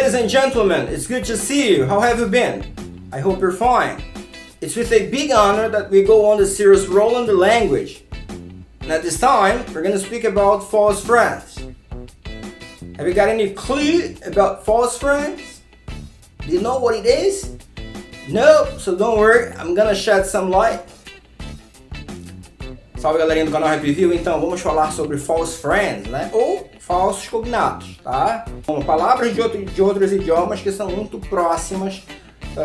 Ladies and gentlemen, it's good to see you. How have you been? I hope you're fine. It's with a big honor that we go on the series Rolling the Language. And at this time, we're going to speak about false friends. Have you got any clue about false friends? Do you know what it is? No, so don't worry, I'm gonna shed some light. Salve galerinha do canal Happyville, então vamos falar sobre false friends, né? Ou falsos cognatos, tá? São palavras de outros idiomas que são muito próximas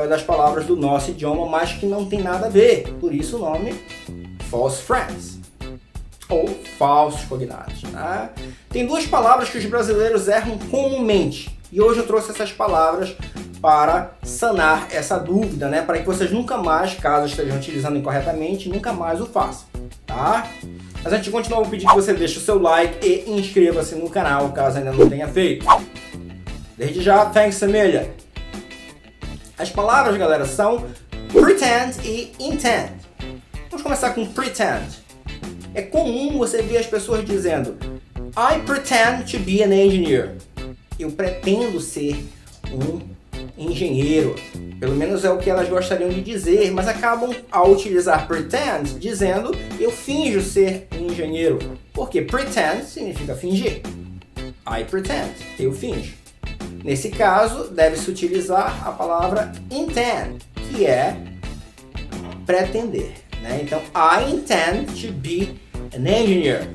das palavras do nosso idioma, mas que não tem nada a ver. Por isso o nome false friends. Ou falsos cognatos, tá? Tem duas palavras que os brasileiros erram comumente. E hoje eu trouxe essas palavras para sanar essa dúvida, né? Para que vocês nunca mais, caso estejam utilizando incorretamente, nunca mais o façam, tá? Mas antes de continuar, eu vou pedir que você deixe o seu like e inscreva-se no canal, caso ainda não tenha feito. Desde já, thanks a million. As palavras, galera, são pretend e intend. Vamos começar com pretend. É comum você ver as pessoas dizendo I pretend to be an engineer. Eu pretendo ser um engenheiro. Pelo menos é o que elas gostariam de dizer, mas acabam ao utilizar pretend dizendo eu finjo ser um engenheiro. Porque pretend significa fingir. I pretend, eu finjo. Nesse caso, deve-se utilizar a palavra intend, que é pretender, né? Então, I intend to be an engineer.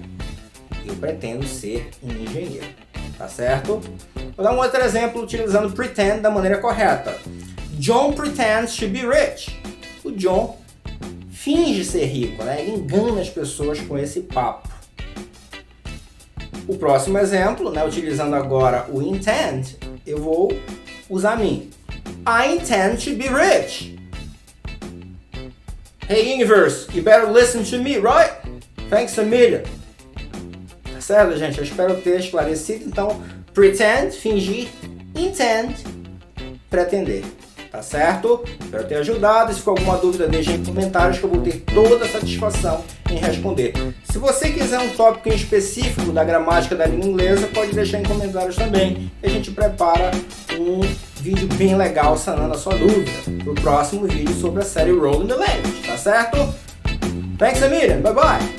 Eu pretendo ser um engenheiro. Tá certo? Vou dar um outro exemplo utilizando pretend da maneira correta. John pretends to be rich. O John finge ser rico, né? Ele engana as pessoas com esse papo. O próximo exemplo, né? Utilizando agora o intend, eu vou usar mim. I intend to be rich. Hey universe, you better listen to me, right? Thanks a million. Certo, gente? Eu espero ter esclarecido. Então, pretend, fingir, intend, pretender. Tá certo? Espero ter ajudado. Se ficou alguma dúvida, deixe em comentários que eu vou ter toda a satisfação em responder. Se você quiser um tópico em específico da gramática da língua inglesa, pode deixar em comentários também. E a gente prepara um vídeo bem legal sanando a sua dúvida pro próximo vídeo sobre a série Rolling the Language. Tá certo? Thanks a million. Bye bye.